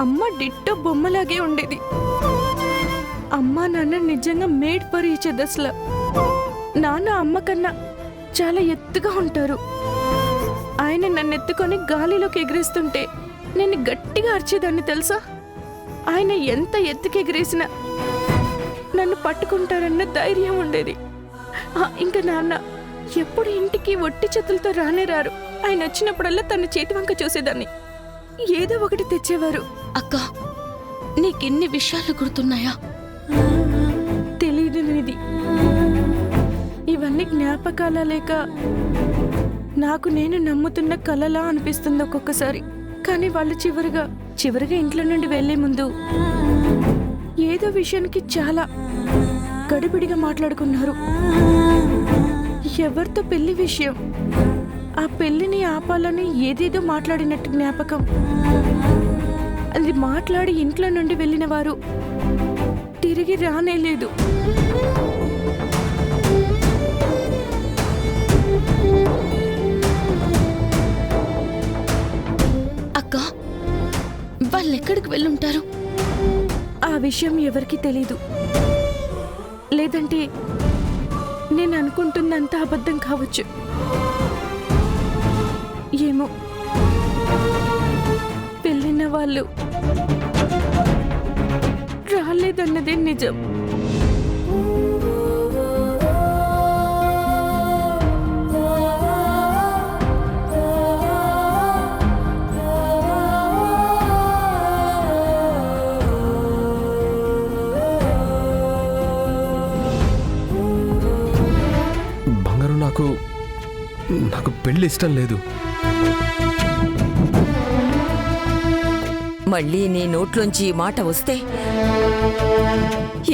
అమ్మ డిట్టో బొమ్మలాగే ఉండేది. అమ్మ నాన్న నిజంగా మేడ్ ఫర్ ఈచ్ అదర్స్లా. నాన్న అమ్మ కన్నా చాలా ఎత్తుగా ఉంటారు. ఆయన నన్ను ఎత్తుకొని గాలిలోకి ఎగిరేస్తుంటే నేను గట్టిగా అరిచేదాన్ని తెలుసా. ఆయన ఎంత ఎత్తుకి ఎగిరేసినా నన్ను పట్టుకుంటారన్న ధైర్యం ఉండేది. ఇంకా నాన్న ఎప్పుడు ఇంటికి ఒట్టి చేతులతో రానే రారు. ఆయన వచ్చినప్పుడల్లా తన చేతి వంక చూసేదాన్ని. ఏదో ఒకటి తెచ్చేవారు. అక్క, నీకెన్ని విషయాలు గుర్తున్నాయా? తెలీదు నిధి. ఇవన్నీ జ్ఞాపకాల లేక నాకు నేను నమ్ముతున్న కలలా అనిపిస్తుంది ఒక్కొక్కసారి. కానీ వాళ్ళు చివరిగా ఇంట్లో నుండి వెళ్లే ముందు ఏదో విషయానికి చాలా గడిబిడిగా మాట్లాడుకున్నారు. ఎవరితో పెళ్లి విషయం. ఆ పెళ్లిని ఆపాలని ఏదేదో మాట్లాడినట్టు జ్ఞాపకం. అది మాట్లాడి ఇంట్లో నుండి వెళ్ళిన వారు తిరిగి రానేలేదు. అక్క, వాళ్ళెక్కడికి వెళ్ళుంటారు? ఆ విషయం ఎవరికీ తెలీదు. లేదంటే నేను అనుకుంటున్నంత అబద్ధం కావచ్చు. ఏమో, వెళ్ళిన వాళ్ళు రాలేదన్నదే నిజం. నాకు పెళ్లి ఇష్టం లేదు. మళ్ళీ నీ నోట్లోంచి ఈ మాట వస్తే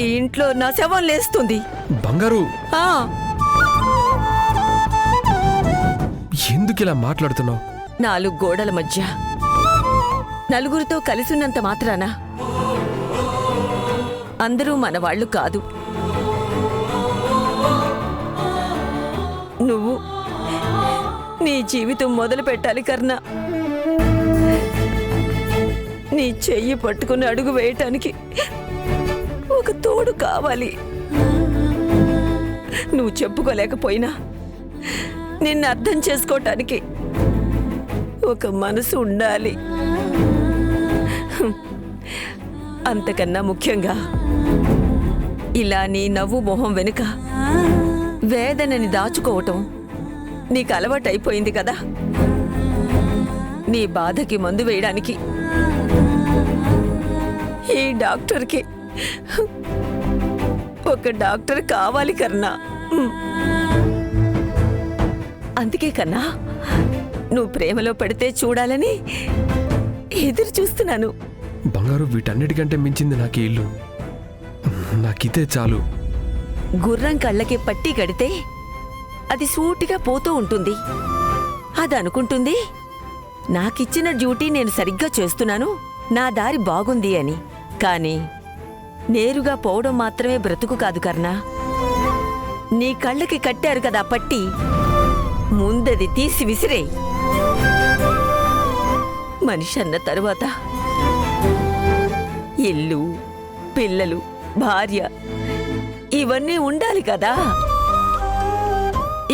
ఈ ఇంట్లో నా శవం లేస్తుంది. బంగారు, ఎందుకు ఇలా మాట్లాడుతున్నావు? 4 గోడల మధ్య నలుగురితో కలిసినంత మాత్రాన అందరూ మన వాళ్ళు కాదు. నువ్వు నీ జీవితం మొదలు పెట్టాలి కర్ణ. నీ చెయ్యి పట్టుకుని అడుగు వేయటానికి ఒక తోడు కావాలి. నువ్వు చెప్పుకోలేకపోయినా నిన్ను అర్థం చేసుకోవటానికి ఒక మనసు ఉండాలి. అంతకన్నా ముఖ్యంగా ఇలా నీ నవ్వు మొహం వెనుక వేదనని దాచుకోవటం నీకు అలవాటైపోయింది కదా. నీ బాధకి మందు వేయడానికి ఈ డాక్టర్కి ఒక డాక్టర్ కావాలి కన్నా. అందుకే కన్నా నువ్వు ప్రేమలో పడితే చూడాలని ఎదురు చూస్తున్నాను. బంగారు, వీటన్నిటికంటే మించింది నాకు ఇల్లు. నాకితే చాలు. గుర్రం కళ్ళకి పట్టి కడితే అది సూటిగా పోతూ ఉంటుంది. అది అనుకుంటుంది నాకిచ్చిన డ్యూటీ నేను సరిగ్గా చేస్తున్నాను, నా దారి బాగుంది అని. కానీ నేరుగా పోవడం మాత్రమే బ్రతుకు కాదు కర్ణా. నీ కళ్ళకి కట్టారు కదా పట్టి, ముందది తీసి విసిరేయ్. మనిషి అన్న తరువాత ఇల్లు, పిల్లలు, భార్య ఇవన్నీ ఉండాలి కదా.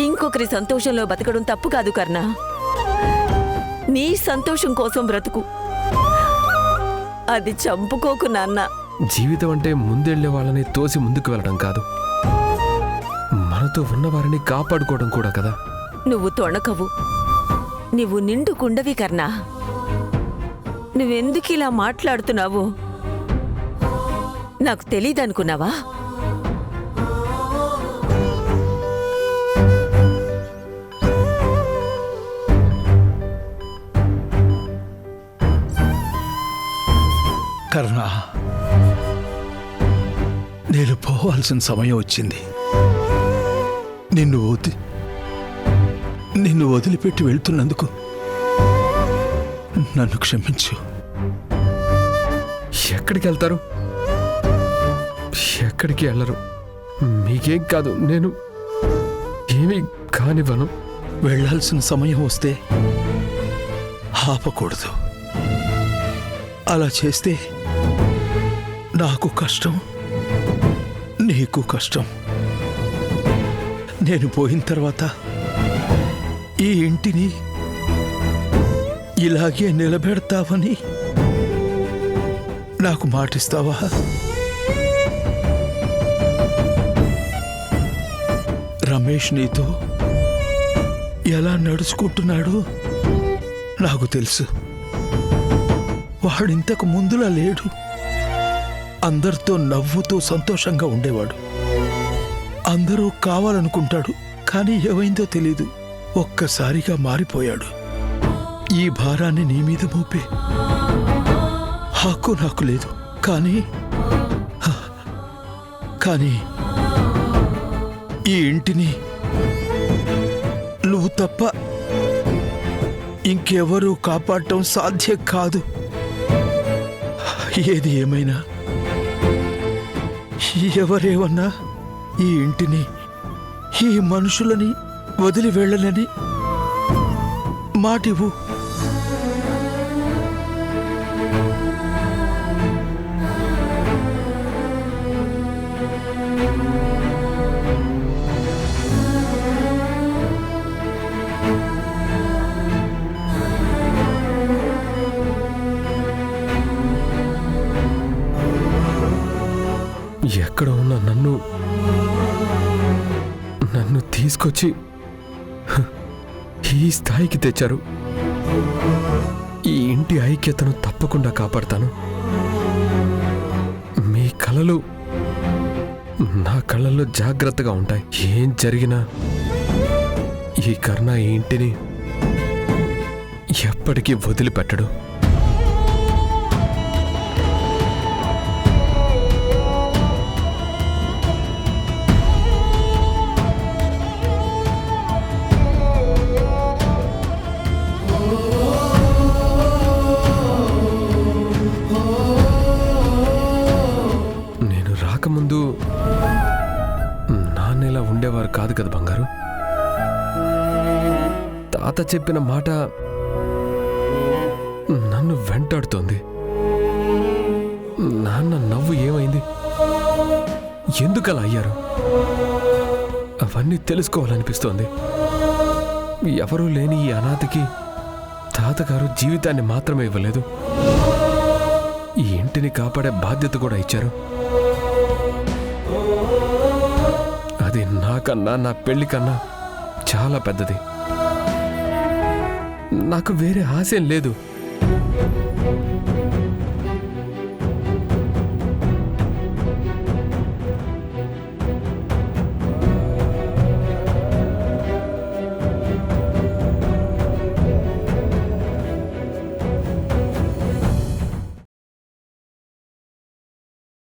ఇంకొకరి సంతోషంలో బతకడం తప్పు కాదు కర్ణా. నీ సంతోషం కోసం బ్రతుకు, అది చంపుకోకు నాన్న. జీవితం అంటే ముందెళ్లే వాళ్ళని తోసి ముందుకు వెళ్ళడం కాదు, మనతో ఉన్నవారిని కాపాడుకోవడం కూడా కదా. నువ్వు తొణకవు, నువ్వు నిండు కుండవి కర్ణా. నువ్వెందుకు ఇలా మాట్లాడుతున్నావో నాకు తెలీదనుకున్నావా? కరుణ, నేను పోవాల్సిన సమయం వచ్చింది. నిన్ను వదిలిపెట్టి వెళ్తున్నందుకు నన్ను క్షమించు. ఎక్కడికి వెళ్తారు? ఎక్కడికి వెళ్ళరు. మీకేం కాదు, నేను ఏమీ కానివ్వను. వెళ్ళాల్సిన సమయం వస్తే ఆపకూడదు. అలా చేస్తే నాకు కష్టం, నీకు కష్టం. నేను పోయిన తర్వాత ఈ ఇంటిని ఇలాగే నిలబెడతావని నాకు మాటిస్తావా? రమేష్ నీతో ఎలా నడుచుకుంటున్నాడో నాకు తెలుసు. వాడింతకు ముందులా లేడు. అందరితో నవ్వుతూ సంతోషంగా ఉండేవాడు. అందరూ కావాలనుకుంటాడు, కానీ ఏమైందో తెలీదు. ఒక్కసారిగా మారిపోయాడు. ఈ భారాన్ని నీ మీద మోపే హక్కు నాకు లేదు. కానీ ఈ ఇంటిని నువ్వు తప్ప ఇంకెవరూ కాపాడటం సాధ్యం కాదు. ఏది ఏమైనా, ఎవరేమన్నా ఈ ఇంటిని, ఈ మనుషులని వదిలి వెళ్ళనని మాటివ్వు. ఎక్కడ ఉన్న నన్ను తీసుకొచ్చి ఈ స్థాయికి తెచ్చారు. ఈ ఇంటి ఐక్యతను తప్పకుండా కాపాడతాను. మీ కలలు నా కళ్ళల్లో జాగ్రత్తగా ఉంటాయి. ఏం జరిగినా ఈ కర్ణ ఈ ఇంటిని ఎప్పటికీ వదిలిపెట్టడు. ముందు నాన్నెలా ఉండేవారు కాదు కదా బంగారు. తాత చెప్పిన మాట నన్ను వెంటాడుతోంది. నాన్న నవ్వు ఏమైంది, ఎందుకలా అయ్యారు, అవన్నీ తెలుసుకోవాలనిపిస్తోంది. ఎవరూ లేని ఈ అనాథకి తాతగారు జీవితాన్ని మాత్రమే ఇవ్వలేదు, ఈ ఇంటిని కాపాడే బాధ్యత కూడా ఇచ్చారు. అది నాకన్నా, నా పెళ్లి కన్నా చాలా పెద్దది. నాకు వేరే ఆశయం లేదు.